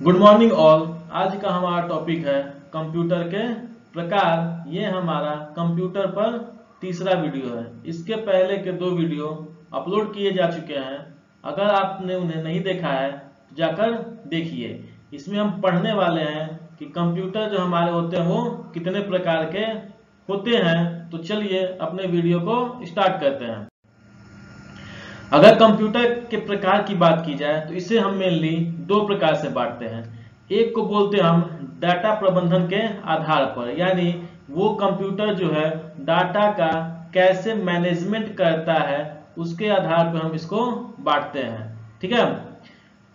Good morning all. आज का हमारा टॉपिक है कंप्यूटर के प्रकार। ये हमारा कंप्यूटर पर तीसरा वीडियो है। इसके पहले के दो वीडियो अपलोड किए जा चुके हैं। अगर आपने उन्हें नहीं देखा है तो जाकर देखिए। इसमें हम पढ़ने वाले हैं कि कंप्यूटर जो हमारे होते हैं वो कितने प्रकार के होते हैं। तो चलिए अपने वीडियो को स्टार्ट करते हैं। अगर कंप्यूटर के प्रकार की बात की जाए तो इसे हम मेनली दो प्रकार से बांटते हैं। एक को बोलते हैं हम डाटा प्रबंधन के आधार पर, यानी वो कंप्यूटर जो है डाटा का कैसे मैनेजमेंट करता है उसके आधार पर हम इसको बांटते हैं, ठीक है।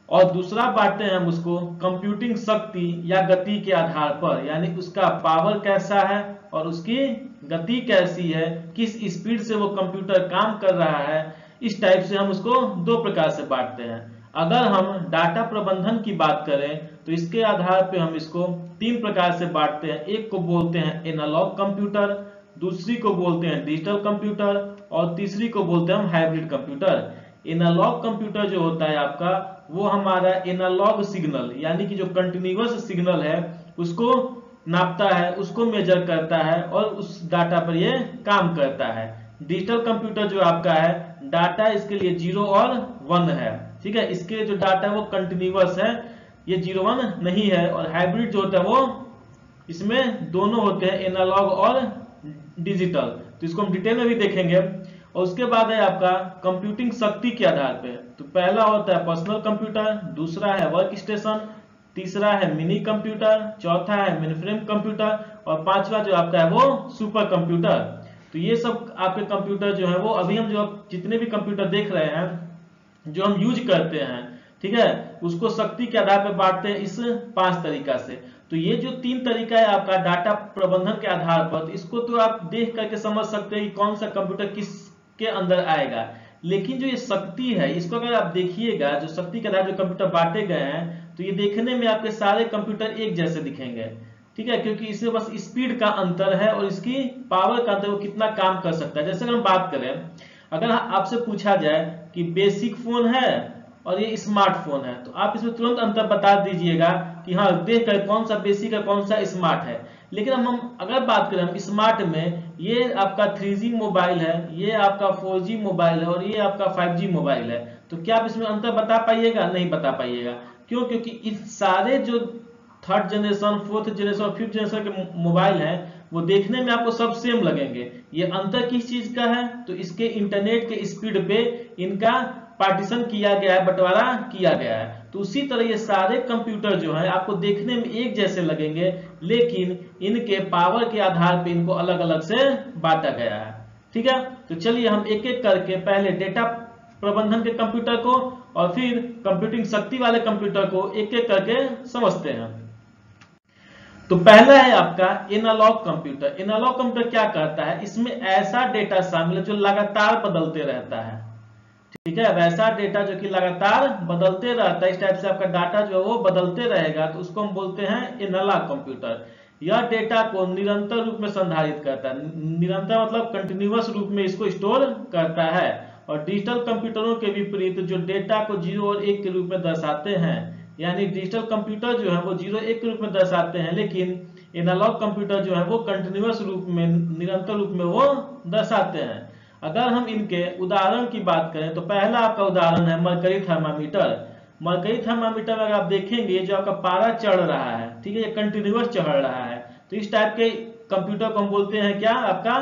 और दूसरा बांटते हैं हम उसको कंप्यूटिंग शक्ति या गति के आधार पर, यानी उसका पावर कैसा है और उसकी गति कैसी है, किस स्पीड से वो कंप्यूटर काम कर रहा है। इस टाइप से हम उसको दो प्रकार से बांटते हैं। अगर हम डाटा प्रबंधन की बात करें तो इसके आधार पे हम इसको तीन प्रकार से बांटते हैं। एक को बोलते हैं एनालॉग कंप्यूटर, दूसरी को बोलते हैं डिजिटल कंप्यूटर और तीसरी को बोलते हैं हम हाइब्रिड कंप्यूटर। एनालॉग कंप्यूटर जो होता है आपका, वो हमारा एनालॉग सिग्नल यानी कि जो कंटिन्यूअस सिग्नल है उसको नापता है, उसको मेजर करता है और उस डाटा पर ये काम करता है। डिजिटल कंप्यूटर जो आपका है, डाटा इसके लिए 0 और 1 है, ठीक है। इसके जो डाटा है वो कंटिन्यूअस है, ये 0 1 नहीं है। और हाइब्रिड जो होता है वो इसमें दोनों होते हैं, एनालॉग और डिजिटल। तो इसको हम डिटेल में भी देखेंगे। और उसके बाद है आपका कंप्यूटिंग शक्ति के आधार पे। तो पहला होता है पर्सनल कंप्यूटर, दूसरा है वर्क स्टेशन, तीसरा है मिनी कंप्यूटर, चौथा है मेनफ्रेम कंप्यूटर और पांचवा जो आपका है वो सुपर कंप्यूटर। तो ये सब आपके कंप्यूटर जो है वो अभी हम जो जितने भी कंप्यूटर देख रहे हैं जो हम यूज करते हैं, ठीक है, उसको शक्ति के आधार पर बांटते हैं इस 5 तरीका से। तो ये जो 3 तरीका है आपका डाटा प्रबंधन के आधार पर, तो इसको तो आप देख करके समझ सकते हैं कि कौन सा कंप्यूटर किसके अंदर आएगा। लेकिन जो ये शक्ति है इसको अगर आप देखिएगा, जो शक्ति के आधार जो कंप्यूटर बांटे गए हैं, तो ये देखने में आपके सारे कंप्यूटर एक जैसे दिखेंगे, ठीक है, क्योंकि इसमें बस स्पीड का अंतर है और इसकी पावर का अंतर, वो कितना काम कर सकता है। जैसे हम बात करें, अगर आपसे पूछा जाए कि बेसिक फोन है और ये स्मार्टफोन है, तो आप इसमें तुरंत अंतर बता दीजिएगा कि हाँ, देख कर कौन सा बेसिक है कौन सा स्मार्ट है। लेकिन हम अगर बात करें हम स्मार्ट में, ये आपका 3G मोबाइल है, ये आपका 4G मोबाइल है और ये आपका 5G मोबाइल है, तो क्या आप इसमें अंतर बता पाइएगा? नहीं बता पाइएगा। क्यों? क्योंकि इस सारे जो 3rd जनरेशन, 4th जनरेशन और 5th जनरेशन के मोबाइल हैं वो देखने में आपको सब सेम लगेंगे। ये अंतर किस चीज का है? तो इसके इंटरनेट के स्पीड पे इनका पार्टीशन किया गया है, बंटवारा किया गया है। तो उसी तरह ये सारे कंप्यूटर जो है आपको देखने में एक जैसे लगेंगे, लेकिन इनके पावर के आधार पे इनको अलग अलग से बांटा गया है, ठीक है। तो चलिए हम एक एक करके पहले डेटा प्रबंधन के कंप्यूटर को और फिर कंप्यूटिंग शक्ति वाले कंप्यूटर को एक एक करके समझते हैं। तो पहला है आपका एनालॉग कंप्यूटर। एनालॉग कंप्यूटर क्या करता है? इसमें ऐसा डेटा शामिल है जो लगातार बदलते रहता है, ठीक है। वैसा डेटा जो कि लगातार बदलते रहता है, इस टाइप से आपका डाटा जो है वो बदलते रहेगा, तो उसको हम बोलते हैं एनालॉग कंप्यूटर। यह डेटा को निरंतर रूप में संधारित करता है, निरंतर मतलब कंटिन्यूअस रूप में इसको स्टोर करता है। और डिजिटल कंप्यूटरों के विपरीत जो डेटा को 0 और 1 के रूप में दर्शाते हैं, यानी डिजिटल कंप्यूटर जो है वो 0 1 के रूप में दर्शाते हैं, लेकिन एनालॉग कंप्यूटर जो है वो कंटिन्यूअस रूप में, निरंतर रूप में वो दर्शाते हैं। अगर हम इनके उदाहरण की बात करें तो पहला आपका उदाहरण है मरकरी थर्मामीटर। मरकरी थर्मामीटर में अगर आप देखेंगे जो आपका पारा चढ़ रहा है, ठीक है, ये कंटिन्यूअस चढ़ रहा है, तो इस टाइप के कंप्यूटर को हम बोलते हैं क्या? आपका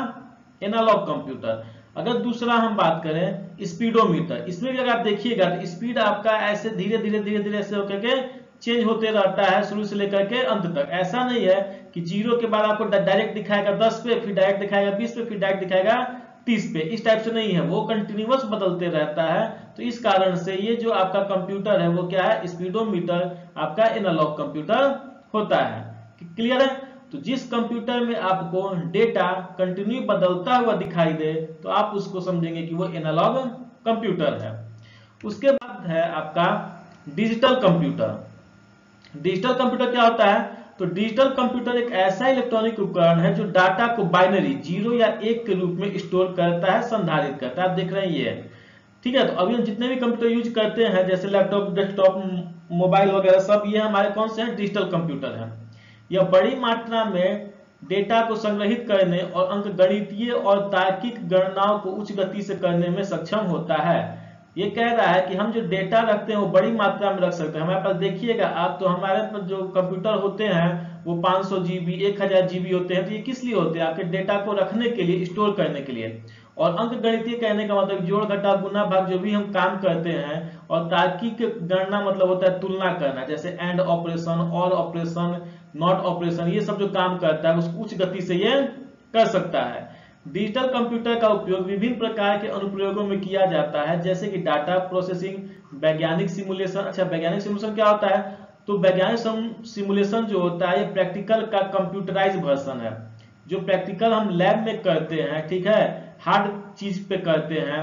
एनालॉग कंप्यूटर। अगर दूसरा हम बात करें स्पीडोमीटर, इसमें भी अगर आप देखिएगा तो स्पीड आपका ऐसे धीरे धीरे धीरे धीरे ऐसे होकर के चेंज होते रहता है शुरू से लेकर के अंत तक। ऐसा नहीं है कि 0 के बाद आपको डायरेक्ट दिखाएगा 10 पे, फिर डायरेक्ट दिखाएगा 20 पे, फिर डायरेक्ट दिखाएगा 30 पे, इस टाइप से नहीं है, वो कंटिन्यूअस बदलते रहता है। तो इस कारण से ये जो आपका कंप्यूटर है वो क्या है? स्पीडोमीटर आपका एनालॉग कंप्यूटर होता है। क्लियर है? तो जिस कंप्यूटर में आपको डेटा कंटिन्यू बदलता हुआ दिखाई दे तो आप उसको समझेंगे कि वो एनालॉग कंप्यूटर है। उसके बाद है आपका डिजिटल कंप्यूटर। डिजिटल कंप्यूटर क्या होता है? तो डिजिटल कंप्यूटर एक ऐसा इलेक्ट्रॉनिक उपकरण है जो डाटा को बाइनरी 0 या 1 के रूप में स्टोर करता है, संधारित करता है। आप देख रहे हैं ये, ठीक है। तो अभी हम जितने भी कंप्यूटर यूज करते हैं, जैसे लैपटॉप, डेस्कटॉप, मोबाइल वगैरह सब ये हमारे कौन से हैं, डिजिटल कंप्यूटर हैं। यह बड़ी मात्रा में डेटा को संग्रहित करने और अंकगणितीय और तार्किक गणनाओं को उच्च गति से करने में सक्षम होता है। ये कह रहा है कि हम जो डेटा रखते हैं वो बड़ी मात्रा में रख सकते हैं। हमारे पास देखिएगा आप, तो हमारे पास जो कंप्यूटर होते हैं वो 500 GB 1000 GB होते हैं। तो ये किस लिए होते हैं, आपके डेटा को रखने के लिए, स्टोर करने के लिए। और अंकगणितीय कहने का मतलब जोड़ घटा गुना भाग जो भी हम काम करते हैं, और तार्किक गणना मतलब होता है तुलना करना, जैसे एंड ऑपरेशन, और ऑपरेशन, नॉट ऑपरेशन, ये सब जो काम करता है उसको उच्च गति से ये कर सकता है। डिजिटल कंप्यूटर का उपयोग विभिन्न प्रकार के अनुप्रयोगों में किया जाता है, जैसे कि डाटा प्रोसेसिंग, वैज्ञानिक सिमुलेशन। अच्छा, वैज्ञानिक सिमुलेशन क्या होता है, तो वैज्ञानिक सिमुलेशन जो होता है ये प्रैक्टिकल का कंप्यूटराइज वर्जन है। जो प्रैक्टिकल हम लैब में करते हैं, ठीक है, हार्ड चीज पे करते हैं,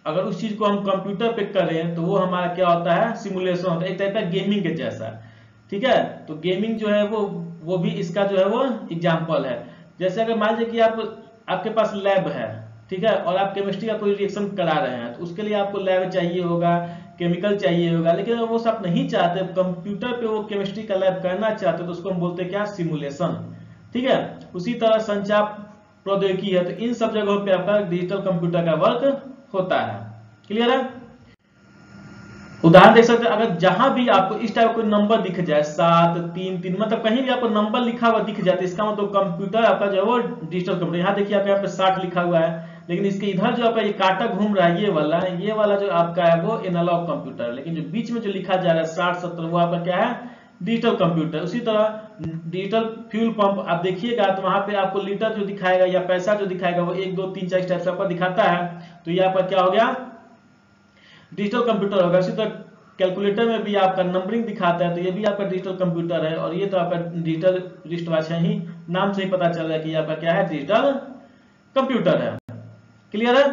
अगर उस चीज को हम कंप्यूटर पे करें तो वो हमारा क्या होता है, सिमुलेशन होता है, एक टाइप का गेमिंग के जैसा। ठीक है, तो गेमिंग जो है वो भी इसका जो है वो एग्जाम्पल है। जैसे अगर मान लीजिए कि आपके पास लैब है, ठीक है, और आप केमिस्ट्री का कोई रिएक्शन करा रहे हैं, तो उसके लिए आपको लैब चाहिए होगा, केमिकल चाहिए होगा। लेकिन अगर वो सब नहीं चाहते, कंप्यूटर पे वो केमिस्ट्री का लैब करना चाहते, तो उसको हम बोलते हैं क्या, सिमुलेशन। ठीक है, उसी तरह संचार प्रौद्योगिकी है, तो इन सब जगहों पे आपका डिजिटल कंप्यूटर का वर्क होता है। क्लियर है। उदाहरण देख सकते हैं, अगर जहां भी आपको इस टाइप कोई नंबर दिख जाए, 7 3 3, मतलब कहीं भी आपको नंबर लिखा हुआ दिख जाए, तो इसका मतलब कंप्यूटर आपका जो है वो डिजिटल कंप्यूटर। यहाँ देखिए आपका यहाँ पे 60 लिखा हुआ है, लेकिन इसके इधर जो आपका ये कांटा घूम रहा है, ये वाला जो आपका है वो एनालॉग कंप्यूटर, लेकिन जो बीच में जो लिखा जा रहा है 60 70, वो आपका क्या है, डिजिटल कंप्यूटर। उसी तरह डिजिटल फ्यूल पंप आप देखिएगा, तो वहां पे आपको लीटर जो दिखाएगा या पैसा जो दिखाएगा वो 1 2 3 4 टाइप से आपका दिखाता है, तो ये आपका क्या हो गया, डिजिटल कंप्यूटर होगा। इसी तरह कैलकुलेटर में भी आपका नंबरिंग दिखाता है, तो ये भी आपका डिजिटल कंप्यूटर है। और ये तो आपका डिजिटल रिस्ट वॉच है, ही नाम से ही पता चल रहा है कि आपका क्या है, डिजिटल कंप्यूटर है। क्लियर है।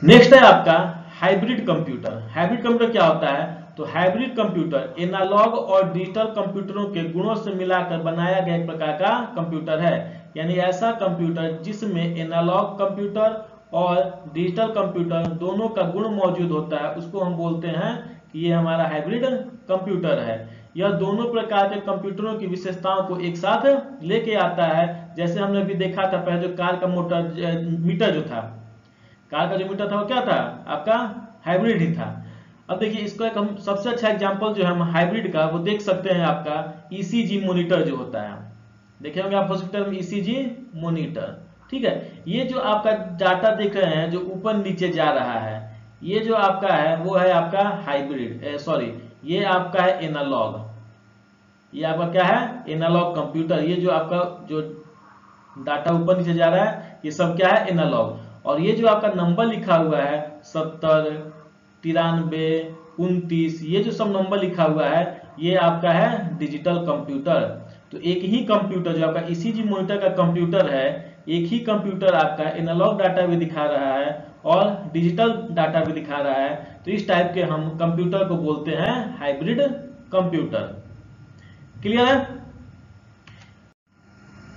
नेक्स्ट है आपका हाइब्रिड कंप्यूटर। हाइब्रिड कंप्यूटर क्या होता है, तो हाइब्रिड कंप्यूटर एनालॉग और डिजिटल कंप्यूटरों के गुणों से मिलाकर बनाया गया एक प्रकार का कंप्यूटर है। यानी ऐसा कंप्यूटर जिसमें एनालॉग कंप्यूटर और डिजिटल कंप्यूटर दोनों का गुण मौजूद होता है, उसको हम बोलते हैं कि ये हमारा हाइब्रिड कंप्यूटर है। यह दोनों प्रकार के कंप्यूटरों की विशेषताओं को एक साथ लेके आता है। जैसे हमने अभी देखा था पहले, जो कार का मीटर जो था, कार का जो मीटर था वो क्या था, आपका हाइब्रिड ही था। अब देखिए इसको एक हम सबसे अच्छा एग्जांपल जो है हम हाइब्रिड का वो देख सकते हैं, आपका ईसीजी मॉनिटर जो होता है, देखे होंगे आप हॉस्पिटल में ईसीजी मॉनिटर। ठीक है, ये जो आपका डाटा देख रहे हैं जो ऊपर नीचे जा रहा है, ये जो आपका है वो है आपका हाइब्रिड, सॉरी ये आपका है एनालॉग। ये आपका क्या है, एनालॉग कंप्यूटर। ये जो आपका जो डाटा ऊपर नीचे जा रहा है ये सब क्या है, एनालॉग। और ये जो आपका नंबर लिखा हुआ है 70 93 29, ये जो सब नंबर लिखा हुआ है ये आपका है डिजिटल कंप्यूटर। तो एक ही कंप्यूटर जो आपका ईसीजी मॉनिटर का कंप्यूटर है, एक ही कंप्यूटर आपका एनालॉग डाटा भी दिखा रहा है और डिजिटल डाटा भी दिखा रहा है। तो इस टाइप के हम कंप्यूटर को बोलते हैं हाइब्रिड कंप्यूटर। क्लियर है।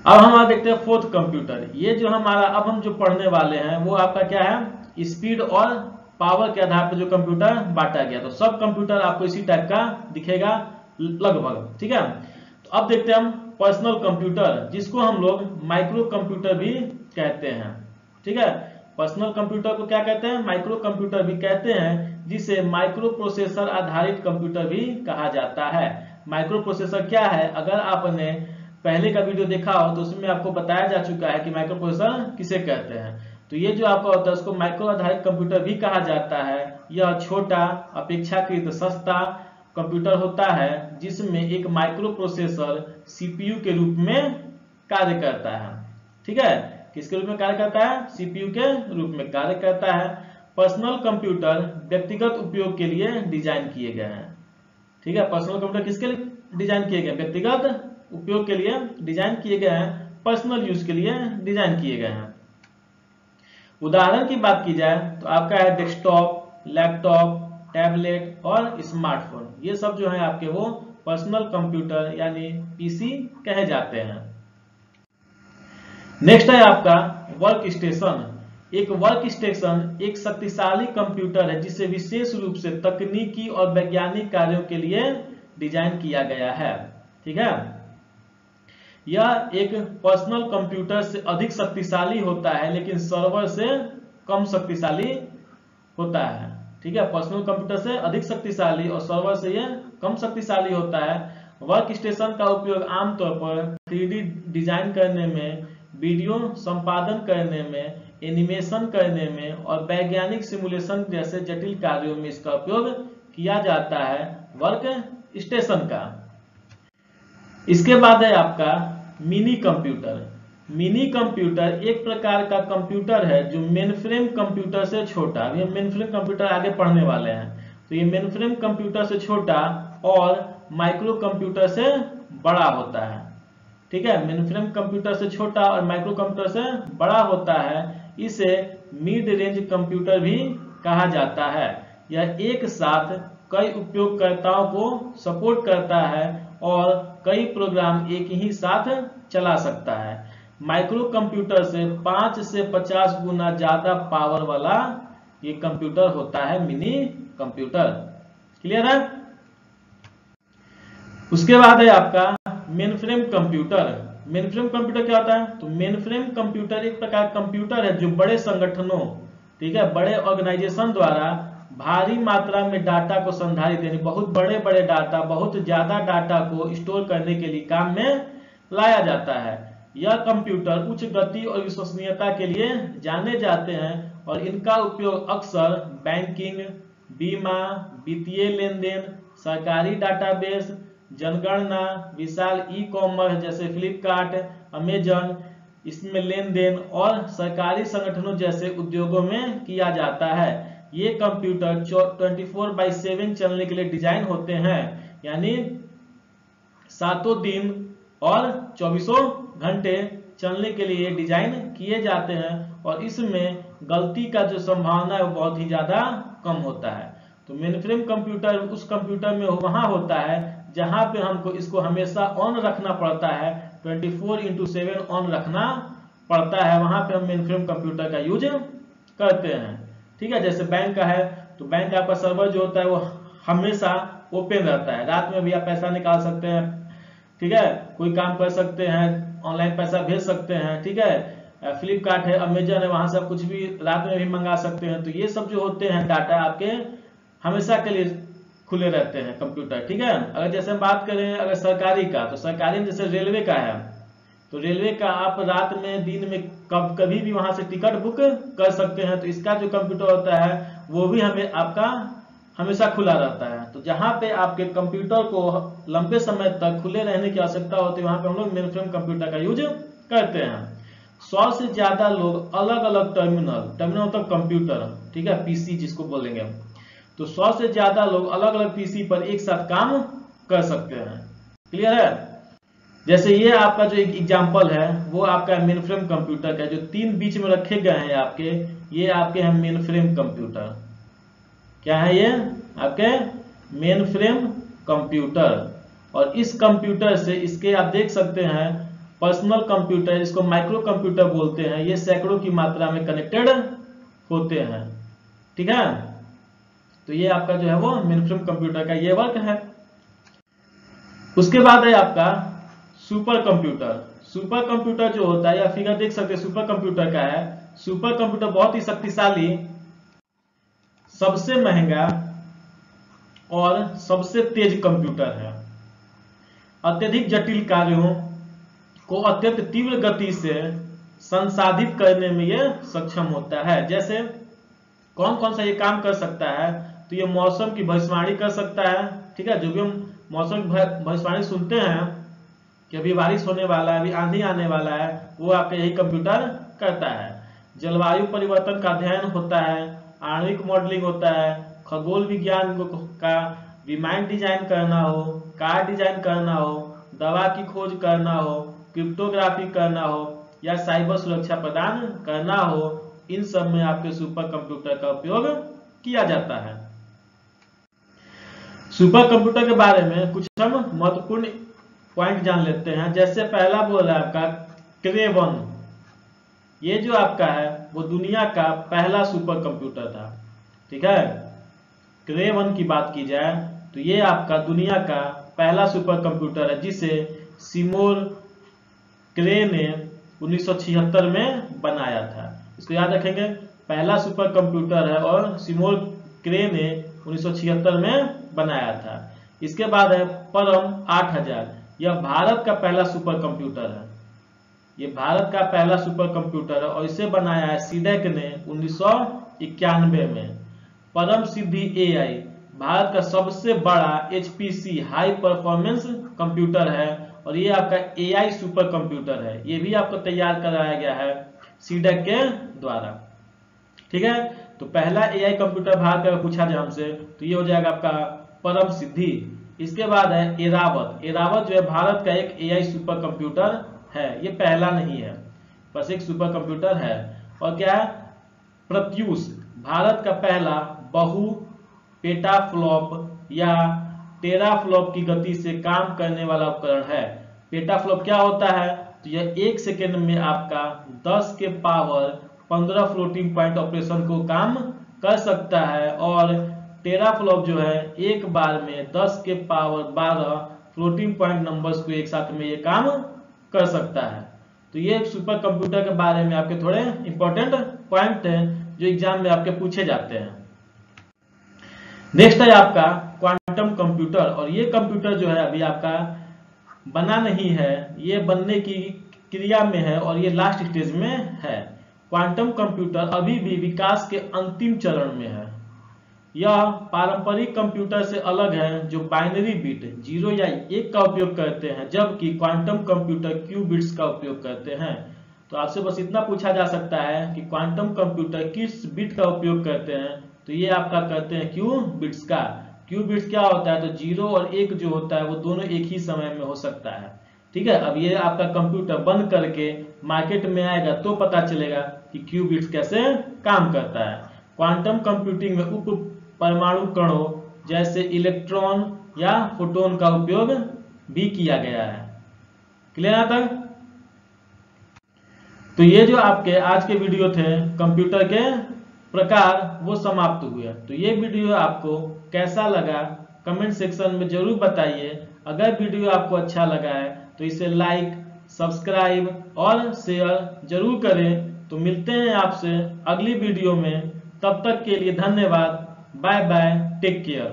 अब हम देखते हैं फोर्थ कंप्यूटर। ये जो हमारा अब हम जो पढ़ने वाले हैं वो आपका क्या है, स्पीड और पावर के आधार पर जो कंप्यूटर बांटा गया। तो सब कंप्यूटर आपको इसी टाइप का दिखेगा लगभग। ठीक है, तो अब देखते हैं हम पर्सनल कंप्यूटर, जिसको हम लोग माइक्रो कंप्यूटर भी कहते हैं। ठीक है, पर्सनल कंप्यूटर को क्या कहते हैं, माइक्रो कंप्यूटर भी कहते हैं, जिसे माइक्रो प्रोसेसर आधारित कंप्यूटर भी कहा जाता है। माइक्रो प्रोसेसर क्या है, अगर आपने पहले का वीडियो देखा हो तो उसमें आपको बताया जा चुका है कि माइक्रो प्रोसेसर किसे कहते हैं। तो ये जो आपका होता है उसको माइक्रो आधारित कंप्यूटर भी कहा जाता है। यह छोटा, अपेक्षाकृत सस्ता कंप्यूटर होता है जिसमें एक माइक्रो प्रोसेसर सीपीयू के रूप में कार्य करता है। ठीक है, किसके रूप में कार्य करता है, सीपीयू के रूप में कार्य करता है। पर्सनल कंप्यूटर व्यक्तिगत उपयोग के लिए डिजाइन किए गए हैं। ठीक है, पर्सनल कंप्यूटर किसके लिए डिजाइन किए गए, व्यक्तिगत उपयोग के लिए डिजाइन किए गए हैं, पर्सनल यूज के लिए डिजाइन किए गए हैं। उदाहरण की बात की जाए तो आपका है डेस्कटॉप, लैपटॉप, टैबलेट और स्मार्टफोन। ये सब जो है आपके वो पर्सनल कंप्यूटर यानी पीसी कहे जाते हैं। नेक्स्ट है आपका वर्क स्टेशन। एक वर्क स्टेशन एक शक्तिशाली कंप्यूटर है जिसे विशेष रूप से तकनीकी और वैज्ञानिक कार्यों के लिए डिजाइन किया गया है। ठीक है, यह एक पर्सनल कंप्यूटर से अधिक शक्तिशाली होता है लेकिन सर्वर से कम शक्तिशाली होता है। ठीक है, पर्सनल कंप्यूटर से अधिक शक्तिशाली और सर्वर से यह कम शक्तिशाली होता है। वर्क स्टेशन का उपयोग आमतौर पर 3D डिजाइन करने में, वीडियो संपादन करने में, एनिमेशन करने में और वैज्ञानिक सिमुलेशन जैसे जटिल कार्यों में इसका उपयोग किया जाता है वर्क स्टेशन का। इसके बाद है आपका मिनी कंप्यूटर। मिनी कंप्यूटर एक प्रकार का कंप्यूटर है जो मेनफ्रेम कंप्यूटर से छोटा, अभी हम मेनफ्रेम कंप्यूटर आगे पढ़ने वाले हैं, तो ये मेनफ्रेम कंप्यूटर से छोटा और माइक्रो कंप्यूटर से बड़ा होता है। ठीक है, मेनफ्रेम कंप्यूटर से छोटा और माइक्रो कंप्यूटर से बड़ा होता है। इसे मिड रेंज कंप्यूटर भी कहा जाता है। यह एक साथ कई उपयोगकर्ताओं को सपोर्ट करता है और कई प्रोग्राम एक ही साथ चला सकता है। माइक्रो कंप्यूटर से 5 से 50 गुना ज्यादा पावर वाला ये कंप्यूटर होता है मिनी कंप्यूटर। क्लियर है? उसके बाद है आपका मेनफ्रेम कंप्यूटर। मेनफ्रेम कंप्यूटर क्या होता है? तो मेनफ्रेम कंप्यूटर एक प्रकार कंप्यूटर है जो बड़े संगठनों, ठीक है, बड़े ऑर्गेनाइजेशन द्वारा भारी मात्रा में डाटा को संधारित, यानी बहुत बड़े बड़े डाटा, बहुत ज्यादा डाटा को स्टोर करने के लिए काम में लाया जाता है। यह कंप्यूटर उच्च गति और विश्वसनीयता के लिए जाने जाते हैं और इनका उपयोग अक्सर बैंकिंग, बीमा, वित्तीय लेन देन, सरकारी डाटाबेस, जनगणना, विशाल ई कॉमर्स जैसे फ्लिपकार्ट, अमेजन, इसमें लेन देन और सरकारी संगठनों जैसे उद्योगों में किया जाता है। ये कंप्यूटर 24/7 चलने के लिए डिजाइन होते हैं, यानी 7 दिन और 24 घंटे चलने के लिए डिजाइन किए जाते हैं और इसमें गलती का जो संभावना है वो बहुत ही ज्यादा कम होता है। तो मेनफ्रेम कंप्यूटर उस कंप्यूटर में वहां होता है जहां पे हमको इसको हमेशा ऑन रखना पड़ता है, 24/7 ऑन रखना पड़ता है, वहां पे हम मेनफ्रेम कंप्यूटर का यूज करते हैं। ठीक है, जैसे बैंक का है तो बैंक आपका सर्वर जो होता है वो हमेशा ओपन रहता है, रात में भी आप पैसा निकाल सकते हैं, ठीक है, कोई काम कर सकते हैं, ऑनलाइन पैसा भेज सकते हैं। ठीक है, फ्लिपकार्ट है, अमेजन है, वहां से आप कुछ भी रात में भी मंगा सकते हैं। तो ये सब जो होते हैं डाटा आपके हमेशा के लिए खुले रहते हैं कंप्यूटर। ठीक है, अगर जैसे हम बात करें अगर सरकारी का, तो सरकारी में जैसे रेलवे का है तो रेलवे का आप रात में दिन में कभी भी वहां से टिकट बुक कर सकते हैं। तो इसका जो कंप्यूटर होता है वो भी हमें आपका हमेशा खुला रहता है। तो जहां पे आपके कंप्यूटर को लंबे समय तक खुले रहने की आवश्यकता होती है वहां पे हम लोग मेनफ्रेम कंप्यूटर का यूज करते हैं। 100 से ज्यादा लोग अलग अलग टर्मिनल मतलब कंप्यूटर, ठीक है, पीसी जिसको बोलेंगे हम, तो 100 से ज्यादा लोग अलग अलग पीसी पर एक साथ काम कर सकते हैं। क्लियर है? जैसे ये आपका जो एक एग्जांपल है वो आपका मेनफ्रेम कंप्यूटर का, जो 3 बीच में रखे गए हैं आपके, ये आपके हैं मेनफ्रेम कंप्यूटर। क्या है ये? आपके मेनफ्रेम कंप्यूटर। और इस कंप्यूटर से इसके आप देख सकते हैं पर्सनल कंप्यूटर, जिसको माइक्रो कंप्यूटर बोलते हैं, ये सैकड़ों की मात्रा में कनेक्टेड होते हैं। ठीक है, तो ये आपका जो है वो मेनफ्रेम कंप्यूटर का ये वर्क है। उसके बाद है आपका सुपर कंप्यूटर। सुपर कंप्यूटर जो होता है, या फिगर देख सकते हैं सुपर कंप्यूटर का है। सुपर कंप्यूटर बहुत ही शक्तिशाली, सबसे महंगा और सबसे तेज कंप्यूटर है। अत्यधिक जटिल कार्यों को अत्यंत तीव्र गति से संसाधित करने में यह सक्षम होता है। जैसे कौन कौन सा ये काम कर सकता है? तो ये मौसम की भविष्यवाणी कर सकता है। ठीक है, जो भी हम मौसम की भविष्यवाणी सुनते हैं कि अभी बारिश होने वाला है, अभी आंधी आने वाला है, वो आपका यही कंप्यूटर करता है। जलवायु परिवर्तन का अध्ययन होता है, आणविक मॉडलिंग होता है, खगोल विज्ञान का विमान डिजाइन करना हो, कार डिजाइन करना हो, दवा की खोज करना हो, क्रिप्टोग्राफी करना हो या साइबर सुरक्षा प्रदान करना हो, इन सब में आपके सुपर कंप्यूटर का उपयोग किया जाता है। सुपर कंप्यूटर के बारे में कुछ हम महत्वपूर्ण पॉइंट जान लेते हैं। जैसे पहला बोल रहा है आपका क्रे 1, ये जो आपका है वो दुनिया का पहला सुपर कंप्यूटर था। ठीक है, क्रे 1 की बात की जाए तो ये आपका दुनिया का पहला सुपर कंप्यूटर है जिसे सिमोर क्रे ने 1976 में बनाया था। इसको याद रखेंगे, पहला सुपर कंप्यूटर है और सिमोर क्रे ने 1976 में बनाया था। इसके बाद है परम 8000, यह भारत का पहला सुपर कंप्यूटर है। ये भारत का पहला सुपर कंप्यूटर है और इसे बनाया है सीडेक ने 1991 में। परम सिद्धि AI भारत का सबसे बड़ा HPC हाई परफॉर्मेंस कंप्यूटर है और ये आपका AI सुपर कंप्यूटर है। ये भी आपको तैयार कराया गया है सीडेक के द्वारा। ठीक है, तो पहला AI कंप्यूटर भारत का पूछा जाए हमसे तो ये हो जाएगा आपका परम सिद्धि। इसके बाद है एरावत। एरावत जो है भारत का एक AI सुपर कंप्यूटर है, ये पहला नहीं है, बस एक सुपर कंप्यूटर है। और क्या है, प्रत्यूष भारत का पहला बहु पेटाफ्लॉप या टेराफ्लॉप की गति से काम करने वाला उपकरण है। पेटाफ्लॉप क्या होता है, तो यह 1 सेकेंड में आपका 10 के पावर 15 फ्लोटिंग पॉइंट ऑपरेशन को काम कर सकता है और टेराफ्लॉप जो है एक बार में 10 के पावर 12 फ्लोटिंग पॉइंट नंबर्स को एक साथ में ये काम कर सकता है। तो ये सुपर कंप्यूटर के बारे में आपके थोड़े इंपॉर्टेंट पॉइंट हैं जो एग्जाम में आपके पूछे जाते हैं। नेक्स्ट है आपका क्वांटम कंप्यूटर, और ये कंप्यूटर जो है अभी आपका बना नहीं है, ये बनने की क्रिया में है और ये लास्ट स्टेज में है। क्वांटम कंप्यूटर अभी भी विकास के अंतिम चरण में है। यह पारंपरिक कंप्यूटर से अलग है जो बाइनरी बिट 0 या 1 का उपयोग करते हैं, जबकि क्वांटम कंप्यूटर क्यूबिट्स का उपयोग करते हैं। तो आपसे बस इतना पूछा जा सकता है कि क्वांटम कंप्यूटर किस बिट का उपयोग करते हैं, तो ये आपका करते हैं क्यूबिट्स का। क्यूबिट्स क्या होता है, तो 0 और 1 जो होता है वो दोनों एक ही समय में हो सकता है। ठीक है, अब ये आपका कंप्यूटर बंद करके मार्केट में आएगा तो पता चलेगा कि क्यूबिट्स कैसे काम करता है। क्वांटम कंप्यूटिंग में उप परमाणु कणों जैसे इलेक्ट्रॉन या फोटोन का उपयोग भी किया गया है। क्लियर है तक? तो ये जो आपके आज के वीडियो थे कंप्यूटर के प्रकार वो समाप्त हुए। तो ये वीडियो आपको कैसा लगा कमेंट सेक्शन में जरूर बताइए। अगर वीडियो आपको अच्छा लगा है तो इसे लाइक, सब्सक्राइब और शेयर जरूर करें। तो मिलते हैं आपसे अगली वीडियो में, तब तक के लिए धन्यवाद। Bye bye, take care.